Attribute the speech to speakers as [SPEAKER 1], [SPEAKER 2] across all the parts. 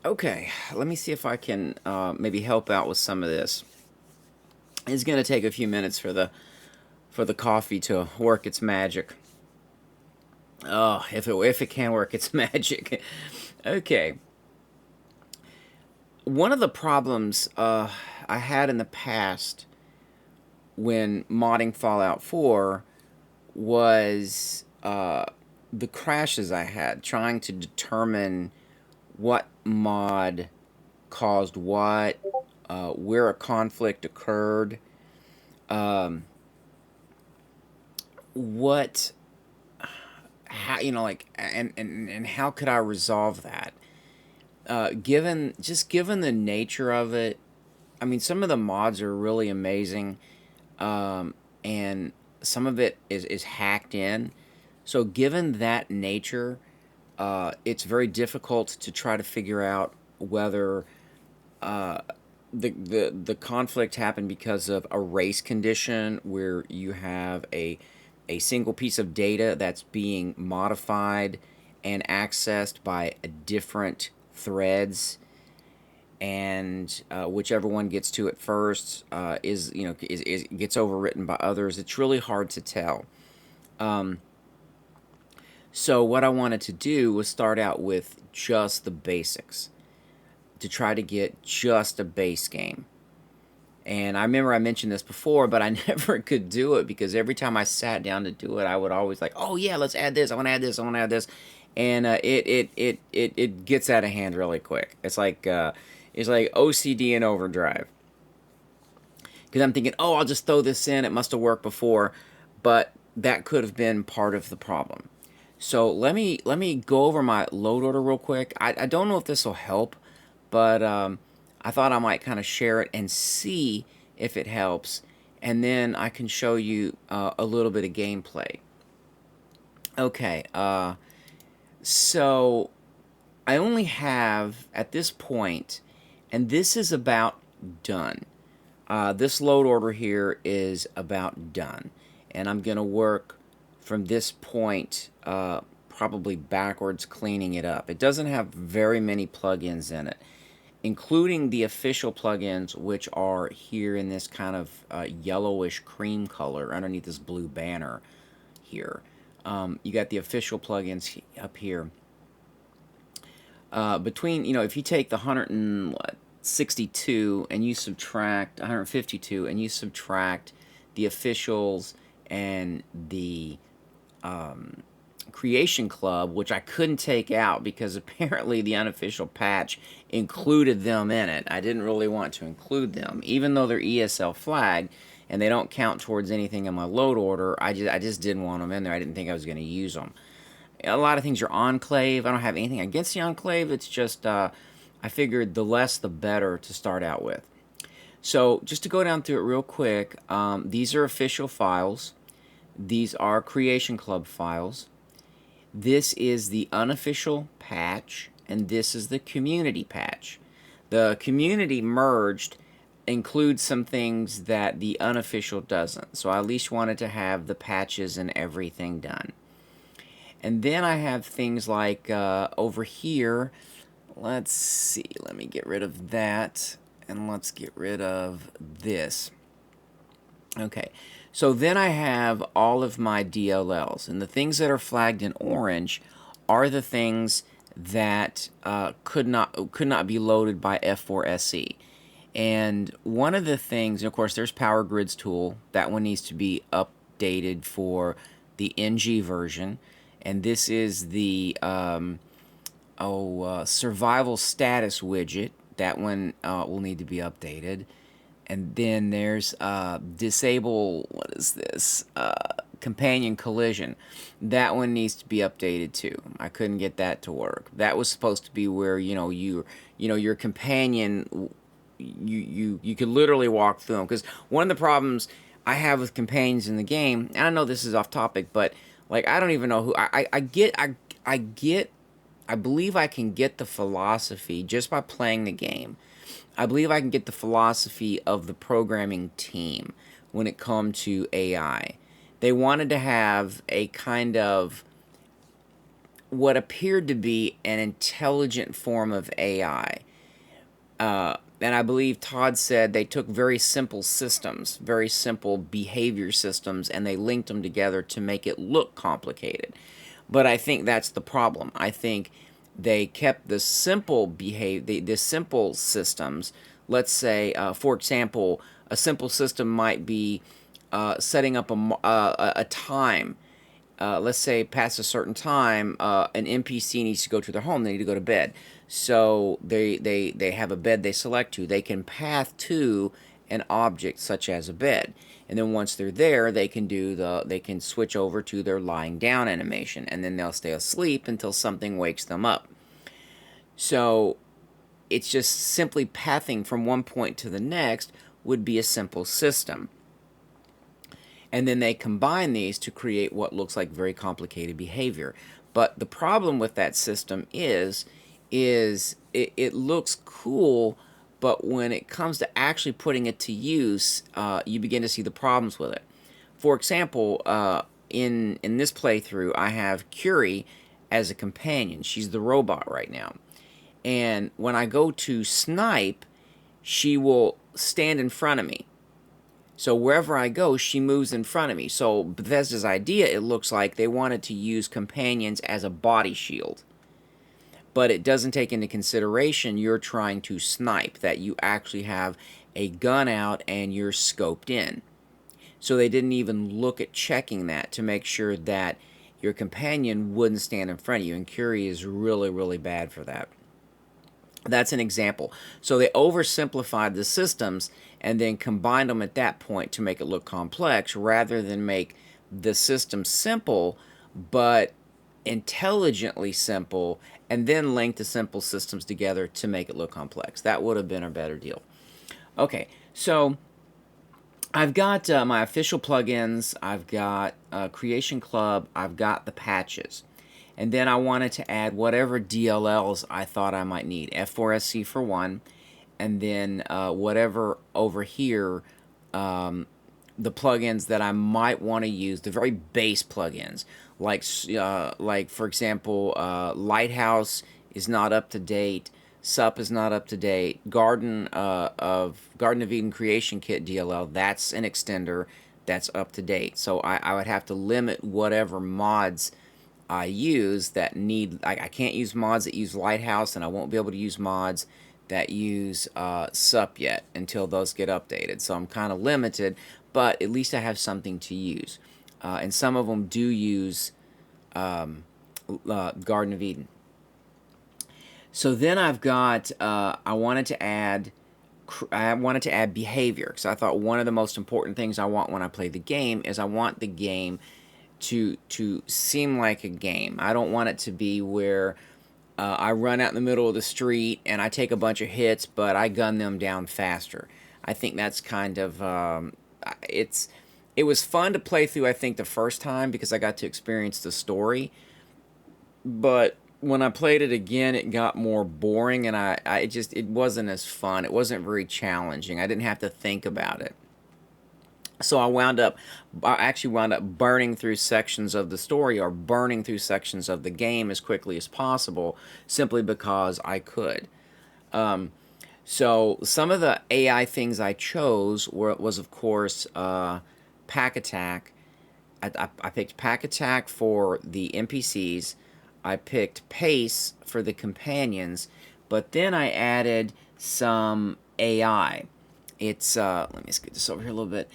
[SPEAKER 1] Okay, let me see if I can maybe help out with some of this. It's going to take a few minutes for the coffee to work its magic. Oh, if it can work its magic. Okay, one of the problems I had in the past when modding Fallout 4 was the crashes I had trying to determine what mod caused what, where a conflict occurred, um, what, how, like, and how could I resolve that? Given the nature of it, I mean, some of the mods are really amazing, and some of it is hacked in. So, given that nature, it's very difficult to try to figure out whether the conflict happened because of a race condition where you have a single piece of data that's being modified and accessed by different threads, and whichever one gets to it first is gets overwritten by others. It's really hard to tell. So what I wanted to do was start out with just the basics to try to get just a base game. And I remember I mentioned this before, but I never could do it because every time I sat down to do it, I would always like, oh yeah, let's add this. I want to add this. I want to add this, and it gets out of hand really quick. It's like OCD in overdrive because I'm thinking, oh, I'll just throw this in. It must have worked before, but that could have been part of the problem. So let me go over my load order real quick. I don't know if this will help, but I thought I might kind of share it and see if it helps, and then I can show you a little bit of gameplay. Okay, so I only have at this point, and this is about done. This load order here is about done, and I'm gonna work from this point probably backwards, cleaning it up. It doesn't have very many plugins in it, including the official plugins, which are here in this kind of yellowish cream color underneath this blue banner here. You got the official plugins up here. Between, if you take the 162 and you subtract 152 and you subtract the officials and the Creation Club, which I couldn't take out because apparently the unofficial patch included them in it. I didn't really want to include them, even though they're ESL flagged and they don't count towards anything in my load order. I just didn't want them in there. I didn't think I was going to use them. A lot of things are Enclave. I don't have anything against the Enclave. It's just I figured the less the better to start out with. So just to go down through it real quick, these are official files. These are Creation Club files. This is the unofficial patch, and this is the community patch. The community merged includes some things that the unofficial doesn't. So I at least wanted to have the patches and everything done. And then I have things like over here, let's see, let me get rid of that, and let's get rid of this. Okay, so then I have all of my DLLs, and the things that are flagged in orange are the things that could not be loaded by F4SE. And one of the things, and of course, there's Power Grids tool. That one needs to be updated for the NG version, and this is the survival status widget. That one will need to be updated. And then there's disable, what is this? Companion collision. That one needs to be updated too. I couldn't get that to work. That was supposed to be where, your companion, you could literally walk through them. Because one of the problems I have with companions in the game, and I know this is off topic, but like I don't even know who I believe I can get the philosophy just by playing the game. I believe I can get the philosophy of the programming team when it comes to AI. They wanted to have a kind of what appeared to be an intelligent form of AI. And I believe Todd said they took very simple systems, very simple behavior systems, and they linked them together to make it look complicated. But I think that's the problem. I think they kept the simple the simple systems. Let's say, for example, a simple system might be setting up a time. Let's say past a certain time, an NPC needs to go to their home. They need to go to bed. So they have a bed they select to. They can path to an object such as a bed. And then once they're there, they can switch over to their lying down animation. And then they'll stay asleep until something wakes them up. So it's just simply pathing from one point to the next would be a simple system. And then they combine these to create what looks like very complicated behavior. But the problem with that system is it looks cool, but when it comes to actually putting it to use, you begin to see the problems with it. For example, in this playthrough, I have Curie as a companion. She's the robot right now. And when I go to snipe, she will stand in front of me. So wherever I go, she moves in front of me. So Bethesda's idea, it looks like they wanted to use companions as a body shield. But it doesn't take into consideration you're trying to snipe, that you actually have a gun out and you're scoped in. So they didn't even look at checking that to make sure that your companion wouldn't stand in front of you. And Curie is really, really bad for that. That's an example. So they oversimplified the systems and then combined them at that point to make it look complex, rather than make the system simple but intelligently simple, and then link the simple systems together to make it look complex. That would have been a better deal. Okay, so I've got my official plugins, I've got Creation Club, I've got the patches. And then I wanted to add whatever DLLs I thought I might need. F4SC for one, and then whatever over here, the plugins that I might want to use, the very base plugins. Like for example, Lighthouse is not up to date. SUP is not up to date. Garden of Eden Creation Kit DLL, that's an extender that's up to date. So I would have to limit whatever mods I use that need, I can't use mods that use Lighthouse, and I won't be able to use mods that use SUP yet until those get updated. So I'm kind of limited, but at least I have something to use. And some of them do use Garden of Eden. So then I've got, I wanted to add behavior, because I thought one of the most important things I want when I play the game is I want the game to seem like a game. I don't want it to be where I run out in the middle of the street and I take a bunch of hits, but I gun them down faster. I think that's kind of it was fun to play through, I think, the first time because I got to experience the story. But when I played it again, it got more boring, and it wasn't as fun. It wasn't very challenging. I didn't have to think about it. So I actually wound up burning through sections of the story, or burning through sections of the game as quickly as possible, simply because I could. So some of the AI things I chose was of course, Pack Attack. I picked Pack Attack for the NPCs. I picked Pace for the companions, but then I added some AI. It's, let me just get this over here a little bit.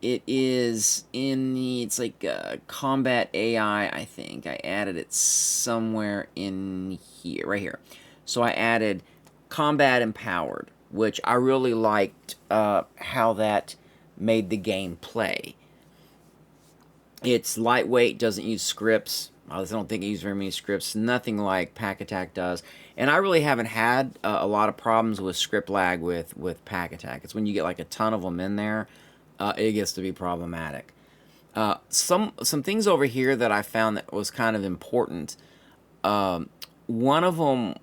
[SPEAKER 1] It is it's like Combat AI, I think. I added it somewhere in here, right here. So I added Combat Empowered, which I really liked how that made the game play. It's lightweight, doesn't use scripts. I don't think it uses very many scripts. Nothing like Pack Attack does. And I really haven't had a lot of problems with script lag with Pack Attack. It's when you get like a ton of them in there, it gets to be problematic. Some things over here that I found that was kind of important. One of them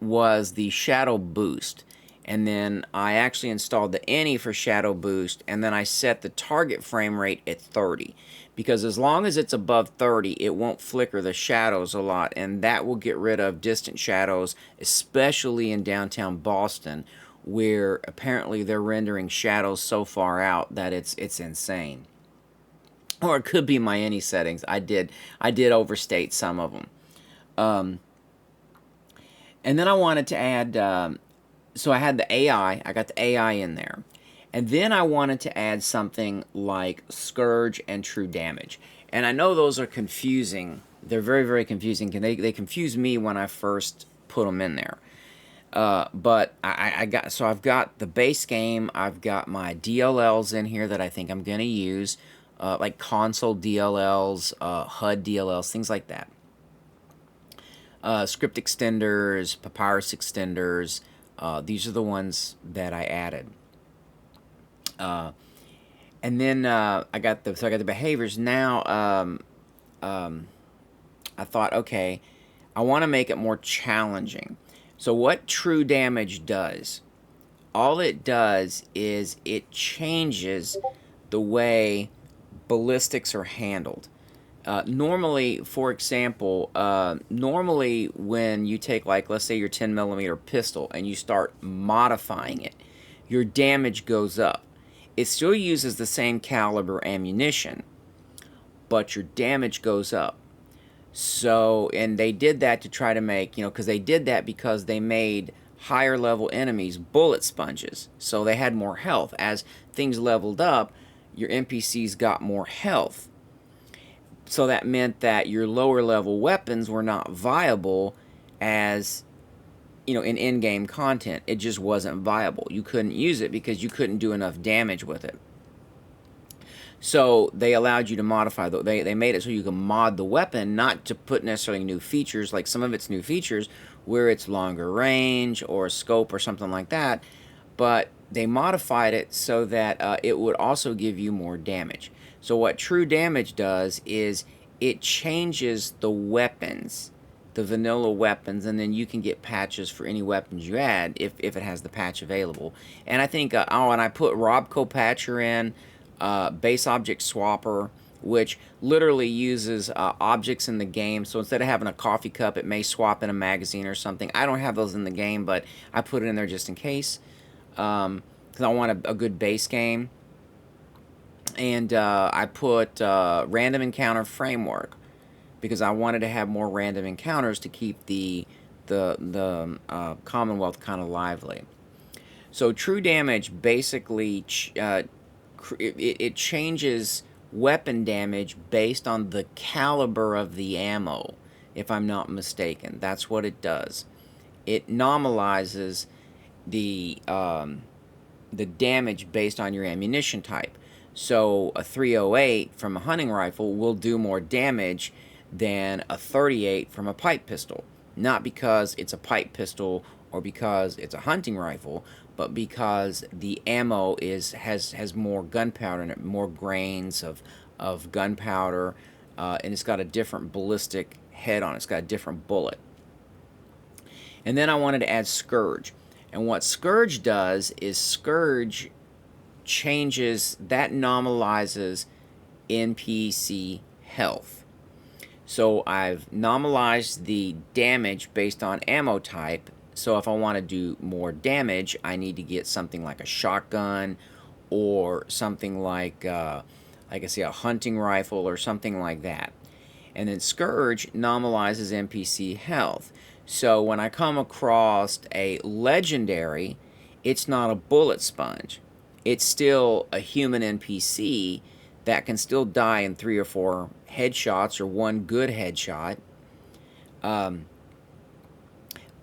[SPEAKER 1] was the shadow boost. and then I actually installed the any for shadow boost, and then I set the target frame rate at 30, because as long as it's above 30, it won't flicker the shadows a lot, and that will get rid of distant shadows, especially in downtown Boston, where apparently they're rendering shadows so far out that it's insane. Or it could be my any settings. I did overstate some of them. And then I wanted to add, so I had the AI. I got the AI in there. And then I wanted to add something like Scourge and True Damage. And I know those are confusing. They're very, very confusing. They confuse me when I first put them in there. But I've got the base game. I've got my DLLs in here that I think I'm going to use, like console DLLs, HUD DLLs, things like that. Script extenders, Papyrus extenders. These are the ones that I added. And then I got the behaviors. Now I thought, okay, I want to make it more challenging. So what True Damage does, all it does is it changes the way ballistics are handled. Normally, for example, normally when you take, like, let's say your 10mm pistol and you start modifying it, your damage goes up. It still uses the same caliber ammunition, but your damage goes up. So, and they did that to try to make, because they did that because they made higher level enemies bullet sponges. So they had more health. As things leveled up, your NPCs got more health. So that meant that your lower level weapons were not viable as, in in-game content. It just wasn't viable. You couldn't use it because you couldn't do enough damage with it. So they allowed you to modify, they made it so you can mod the weapon, not to put necessarily new features, like some of its new features where it's longer range or scope or something like that, but they modified it so that it would also give you more damage. So what True Damage does is it changes the weapons, the vanilla weapons, and then you can get patches for any weapons you add if it has the patch available. And I think, and I put Robco Patcher in, Base Object Swapper, which literally uses objects in the game. So instead of having a coffee cup, it may swap in a magazine or something. I don't have those in the game, but I put it in there just in case, because I want a good base game. And I put Random Encounter Framework, because I wanted to have more random encounters to keep the Commonwealth kind of lively. So True Damage basically it changes weapon damage based on the caliber of the ammo, if I'm not mistaken. That's what it does. It normalizes the damage based on your ammunition type. So a 308 from a hunting rifle will do more damage than a 38 from a pipe pistol. Not because it's a pipe pistol or because it's a hunting rifle, but because the ammo has more gunpowder in it, more grains of gunpowder, and it's got a different ballistic head on it. It's got a different bullet. And then I wanted to add Scourge. And what Scourge does is Scourge changes, that normalizes NPC health. So I've normalized the damage based on ammo type. So if I want to do more damage, I need to get something like a shotgun or something like I say, a hunting rifle or something like that. And then Scourge normalizes NPC health. So when I come across a legendary, it's not a bullet sponge. It's still a human NPC that can still die in 3 or 4 headshots or 1 good headshot. But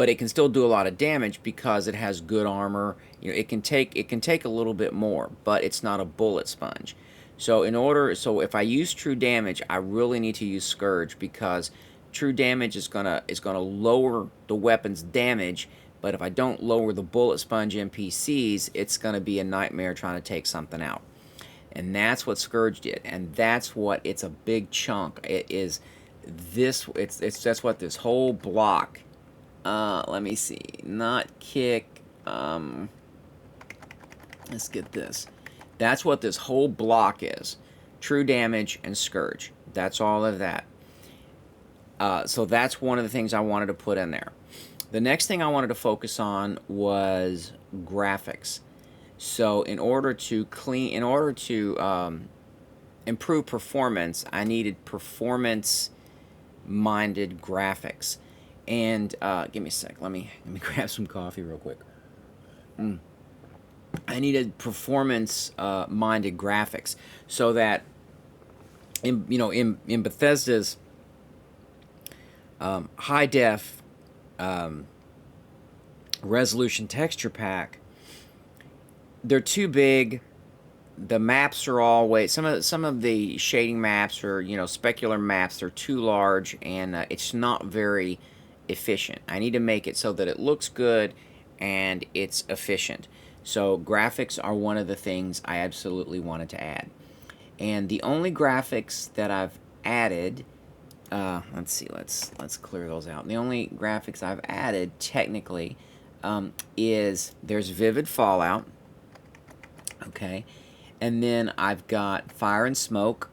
[SPEAKER 1] it can still do a lot of damage because it has good armor. It can take a little bit more, but it's not a bullet sponge. So if I use True Damage, I really need to use Scourge, because True Damage is gonna lower the weapon's damage. But if I don't lower the bullet sponge NPCs, it's gonna be a nightmare trying to take something out. And that's what Scourge did, and that's what, it's a big chunk. It is this. That's what this whole block. Let me see. Not kick. let's get this. That's what this whole block is. True Damage and Scourge. That's all of that. So that's one of the things I wanted to put in there. The next thing I wanted to focus on was graphics. So in order to improve performance, I needed performance-minded graphics. And give me a sec. Let me grab some coffee real quick. I needed performance-minded graphics so that in Bethesda's high def resolution texture pack, they're too big. The maps are all way some of the shading maps or specular maps. They're too large and it's not very efficient. I need to make it so that it looks good and it's efficient. So graphics are one of the things I absolutely wanted to add. And the only graphics that I've added, let's see, let's clear those out. The only graphics I've added technically is there's Vivid Fallout, okay, and then I've got Fire and Smoke,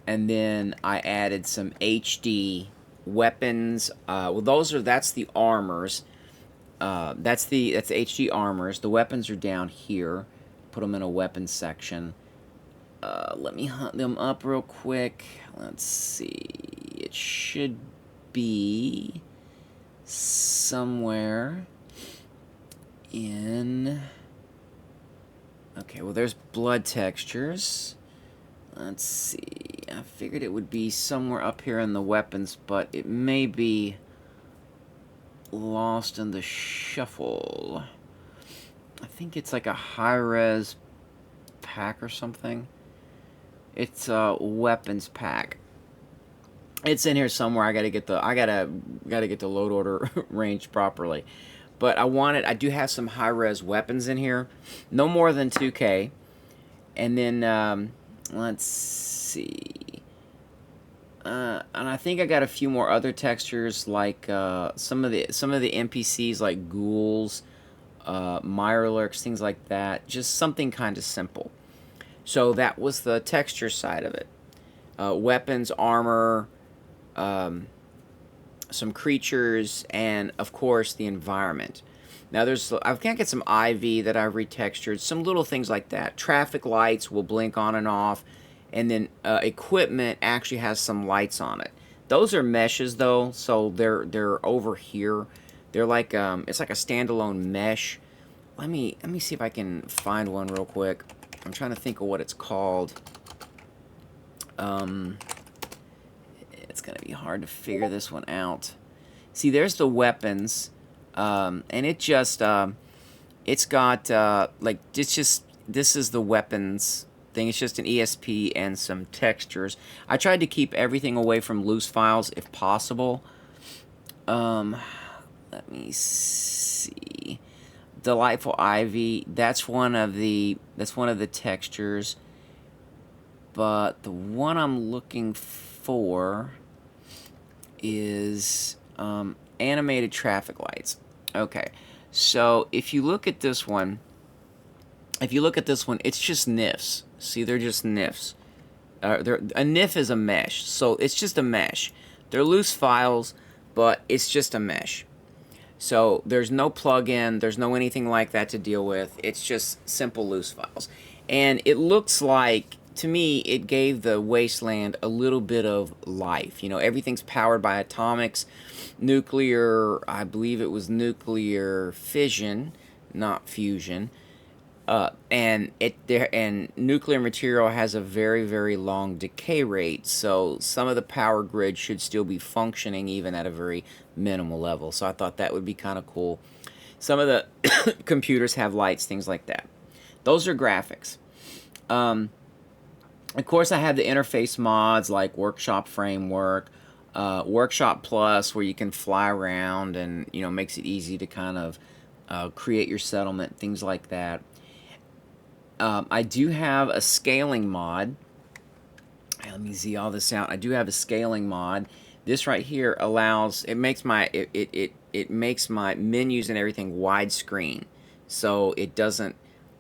[SPEAKER 1] and then I added some HD weapons. Well, that's the armors. That's the HD armors. The weapons are down here. Put them in a weapons section. Let me hunt them up real quick. Let's see. It should be somewhere in... Okay, well, there's blood textures. Let's see. I figured it would be somewhere up here in the weapons, but it may be lost in the shuffle. I think it's like a high-res pack or something. It's a weapons pack. It's in here somewhere. I gotta get the load order ranged properly. But I do have some high-res weapons in here. No more than 2K. And then let's see. And I think I got a few more other textures, like some of the NPCs, like ghouls, mirelurks, things like that. Just something kind of simple. So that was the texture side of it. Weapons, armor, some creatures, and of course the environment. Now I can get some IV that I've retextured, some little things like that. Traffic lights will blink on and off, and then equipment actually has some lights on it. Those are meshes though, so they're over here. They're like it's like a standalone mesh. Let me see if I can find one real quick. I'm trying to think of what it's called. It's gonna be hard to figure this one out. See, there's the weapons, and it just it's got like this is the weapons thing. It's just an ESP and some textures. I tried to keep everything away from loose files if possible. Let me see. Delightful Ivy. That's one of the textures. But the one I'm looking for is animated traffic lights. Okay, so if you look at this one, it's just NIFs. See, they're just NIFs. A NIF is a mesh, so it's just a mesh. They're loose files, but it's just a mesh. So there's no plugin, there's no anything like that to deal with. It's just simple loose files. And it looks like, to me, it gave the Wasteland a little bit of life. Everything's powered by atomics, nuclear, I believe it was nuclear fission, not fusion. And nuclear material has a very, very long decay rate, so some of the power grid should still be functioning even at a very minimal level. So I thought that would be kind of cool. Some of the computers have lights, things like that. Those are graphics. Of course, I have the interface mods like Workshop Framework, Workshop Plus, where you can fly around and makes it easy to kind of create your settlement, things like that. I do have a scaling mod. Let me see all this out. I do have a scaling mod. This right here allows, it makes it it makes my menus and everything widescreen, so it doesn't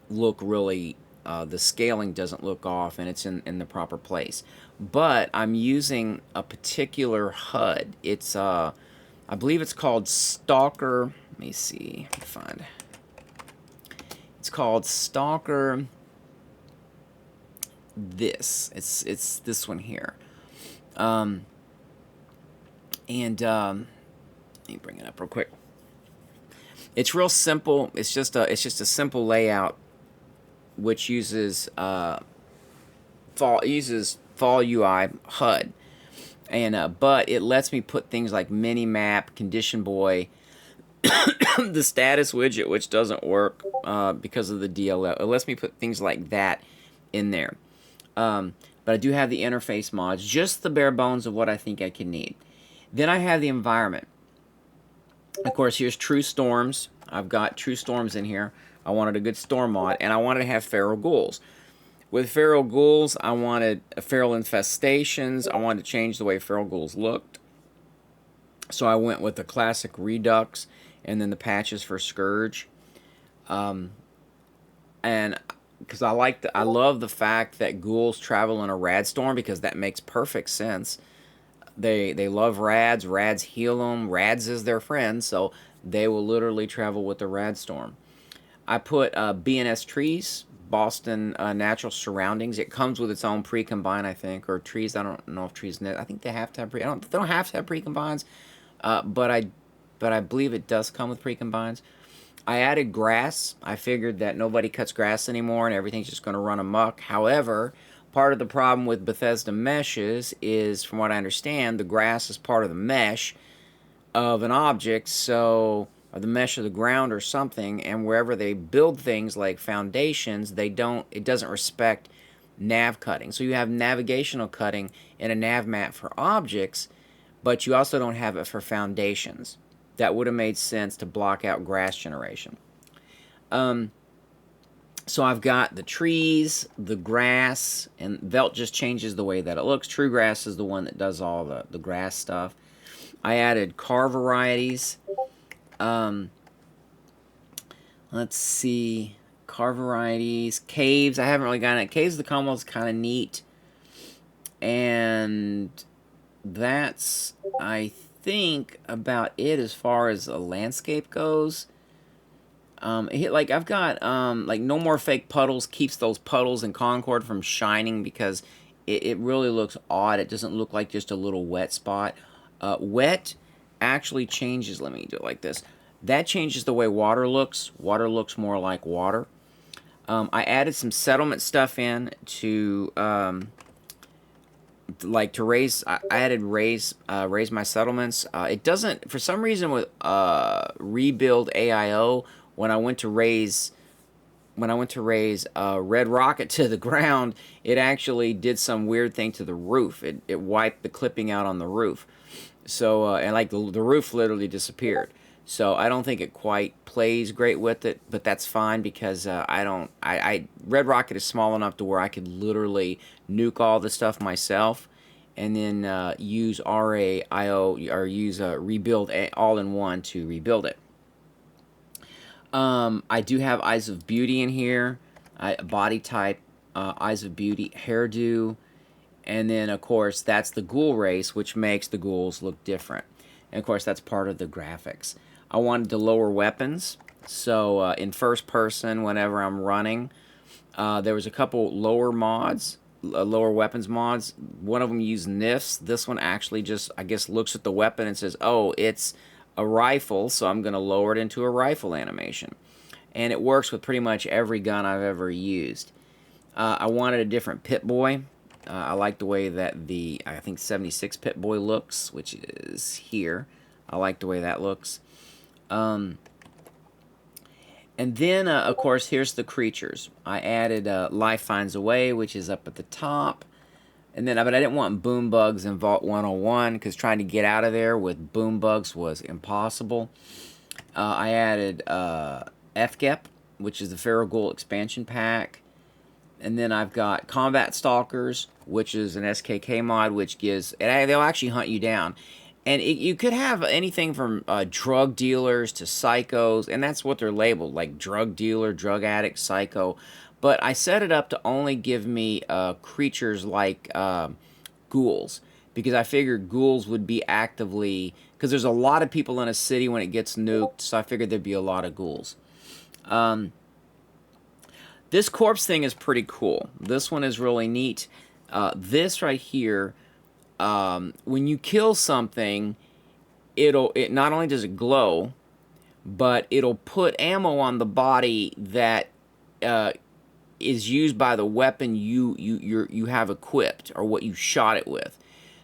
[SPEAKER 1] look really, the scaling doesn't look off, and it's in the proper place. But I'm using a particular HUD. It's I believe it's called Stalker. Let me see. Let me find. It's called Stalker. It's this one here. And let me bring it up real quick. It's real simple. It's just a simple layout, which uses Fall UI HUD, and but it lets me put things like Minimap, Condition Boy, the status widget, which doesn't work because of the DLL. It lets me put things like that in there. But I do have the interface mods, just the bare bones of what I think I can need. Then I have the environment. Of course, here's True Storms. I've got True Storms in here. I wanted a good storm mod, and I wanted to have feral ghouls. With feral ghouls, I wanted feral infestations. I wanted to change the way feral ghouls looked. So I went with the classic Redux and then the patches for Scourge. And because I love the fact that ghouls travel in a rad storm, because that makes perfect sense. They love rads. Rads heal them. Rads is their friend, so they will literally travel with the rad storm. I put BNS trees, Boston Natural Surroundings. It comes with its own pre-combine, I think, or trees. I don't know if trees. I think they have to have pre. They don't have to have pre-combines, but I believe it does come with pre-combines. I added grass. I figured that nobody cuts grass anymore and everything's just going to run amok. However, part of the problem with Bethesda meshes is, from what I understand, the grass is part of the mesh of an object, so, or the mesh of the ground or something, and wherever they build things like foundations, it doesn't respect nav cutting. So you have navigational cutting in a nav map for objects, but you also don't have it for foundations. That would have made sense to block out grass generation. So I've got the trees, the grass, and Velt just changes the way that it looks. True Grass is the one that does all the grass stuff. I added car varieties. Let's see. Car varieties. Caves. I haven't really gotten it. Caves of the Commonwealth is kind of neat. And that's, I think, about it as far as a landscape goes. Like I've got like No More Fake Puddles keeps those puddles in Concord from shining, because it really looks odd. It doesn't look like just a little wet spot. Wet actually changes. Let me do it like this. That changes the way water looks. Water looks more like water. I added some settlement stuff in to like to raise. I added raise my settlements. It doesn't, for some reason, with rebuild AIO, when I went to raise Red Rocket to the ground, it actually did some weird thing to the roof. It wiped the clipping out on the roof. So and like the roof literally disappeared. So I don't think it quite plays great with it, but that's fine, because Red Rocket is small enough to where I could literally nuke all the stuff myself, and then use RAIO, or use rebuild all-in-one to rebuild it. I do have Eyes of Beauty in here, body type, Eyes of Beauty, hairdo, and then of course that's the ghoul race, which makes the ghouls look different. And of course that's part of the graphics. I wanted to lower weapons, so in first person, whenever I'm running, there was a couple lower mods, lower weapons mods. One of them used NIFs. This one actually just, I guess, looks at the weapon and says, oh, it's a rifle, so I'm going to lower it into a rifle animation. And it works with pretty much every gun I've ever used. I wanted a different Pip-Boy. I like the way that the, I think, 76 Pip-Boy looks, which is here. I like the way that looks. And then, of course, here's the creatures. I added Life Finds a Way, which is up at the top. And then, but I didn't want boom bugs in Vault 101, because trying to get out of there with boom bugs was impossible. I added FGEP, which is the Feral Ghoul expansion pack. And then I've got Combat Stalkers, which is an SKK mod, which gives, they'll actually hunt you down. And you could have anything from drug dealers to psychos, and that's what they're labeled, like drug dealer, drug addict, psycho. But I set it up to only give me creatures like ghouls, because I figured ghouls would be actively, because there's a lot of people in a city when it gets nuked, so I figured there'd be a lot of ghouls. This corpse thing is pretty cool. This one is really neat. This right here, when you kill something, it not only does it glow, but it'll put ammo on the body that is used by the weapon you have equipped, or what you shot it with.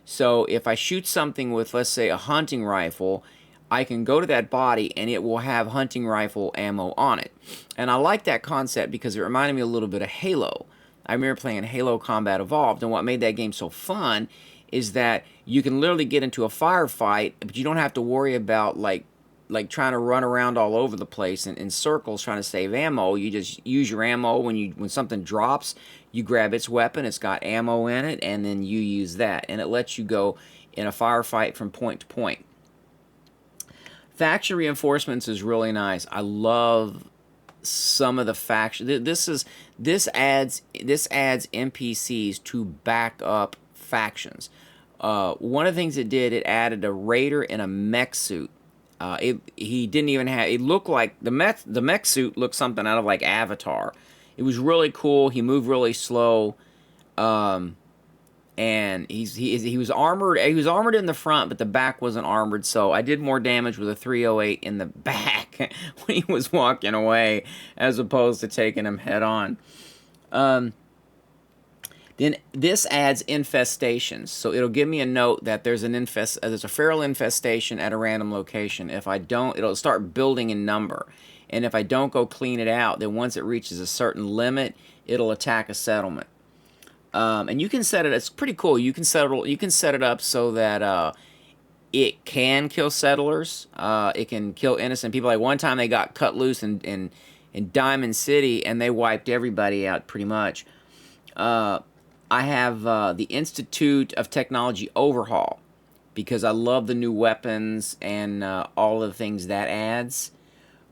[SPEAKER 1] So if I shoot something with, let's say, a hunting rifle, I can go to that body and it will have hunting rifle ammo on it. And I like that concept because it reminded me a little bit of Halo. I remember playing Halo Combat Evolved, and what made that game so fun is that you can literally get into a firefight, but you don't have to worry about like trying to run around all over the place in circles trying to save ammo. You just use your ammo when something drops. You grab its weapon, it's got ammo in it, and then you use that, and it lets you go in a firefight from point to point. Faction reinforcements is really nice. I love some of the faction. This adds NPCs to back up factions. One of the things it did, it added a raider in a mech suit. He didn't even have. It looked like the mech suit looked something out of like Avatar. It was really cool. He moved really slow, and he was armored. He was armored in the front, but the back wasn't armored. So I did more damage with a 308 in the back when he was walking away, as opposed to taking him head on. Then this adds infestations, so it'll give me a note that there's a feral infestation at a random location. If I don't, it'll start building in number, and if I don't go clean it out, then once it reaches a certain limit, it'll attack a settlement. And you can set it. It's pretty cool. You can set it up so that it can kill settlers. It can kill innocent people. Like one time, they got cut loose in Diamond City, and they wiped everybody out pretty much. I have the Institute of Technology Overhaul, because I love the new weapons and all of the things that adds.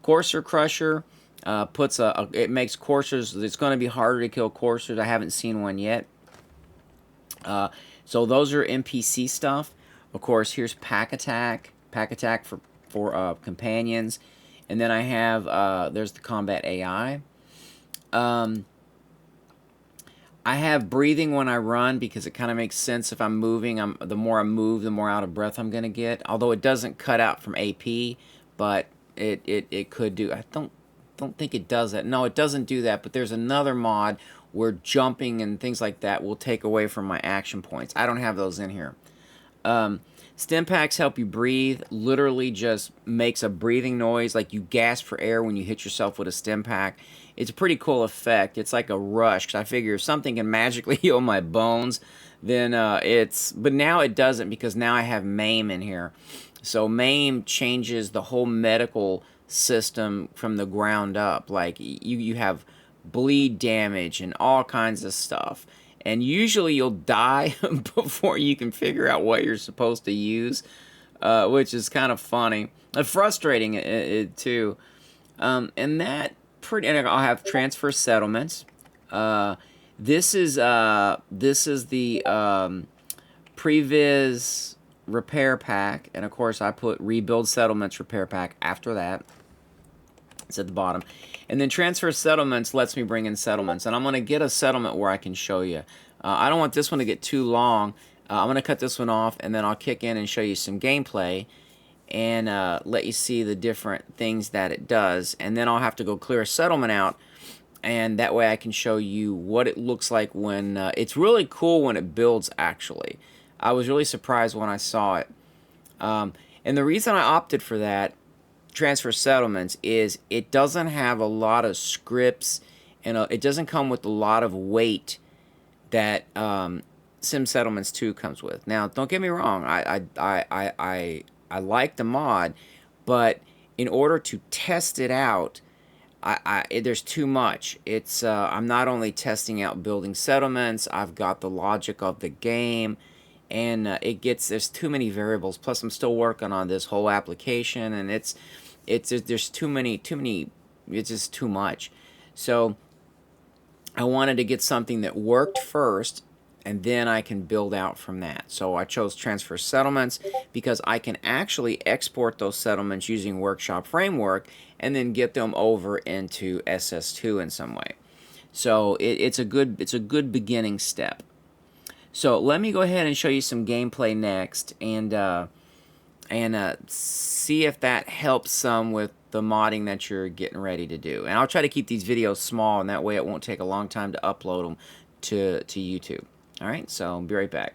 [SPEAKER 1] Courser Crusher it makes coursers. It's going to be harder to kill coursers. I haven't seen one yet. So those are NPC stuff. Of course, here's Pack Attack for companions, and then I have there's the Combat AI. I have breathing when I run, because it kind of makes sense. If I'm moving, the more I move, the more out of breath I'm going to get. Although it doesn't cut out from AP, but it could do. I don't think it does that. No, it doesn't do that. But there's another mod where jumping and things like that will take away from my action points. I don't have those in here. Stim packs help you breathe. Literally just makes a breathing noise, like you gasp for air when you hit yourself with a stim pack. It's a pretty cool effect. It's like a rush, because I figure if something can magically heal my bones, then but now it doesn't, because now I have MAME in here. So MAME changes the whole medical system from the ground up. Like you have bleed damage and all kinds of stuff. And usually you'll die before you can figure out what you're supposed to use, which is kind of funny and frustrating too. And I'll have transfer settlements. This is the previs repair pack, and of course I put rebuild settlements repair pack after that. It's at the bottom. And then transfer settlements lets me bring in settlements. And I'm going to get a settlement where I can show you. I don't want this one to get too long. I'm going to cut this one off, and then I'll kick in and show you some gameplay and let you see the different things that it does. And then I'll have to go clear a settlement out, and that way I can show you what it looks like when... it's really cool when it builds, actually. I was really surprised when I saw it. And the reason I opted for that, transfer settlements, is it doesn't have a lot of scripts, and it doesn't come with a lot of weight that Sim Settlements 2 comes with. Now, don't get me wrong, I like the mod, but in order to test it out, there's too much. It's I'm not only testing out building settlements, I've got the logic of the game, and there's too many variables. Plus, I'm still working on this whole application, and there's too many, it's just too much. So I wanted to get something that worked first, and then I can build out from that. So I chose transfer settlements because I can actually export those settlements using Workshop Framework and then get them over into SS2 in some way. So it's a good beginning step. So let me go ahead and show you some gameplay next, and see if that helps some with the modding that you're getting ready to do. And I'll try to keep these videos small, and that way it won't take a long time to upload them to YouTube. All right, so I'll be right back.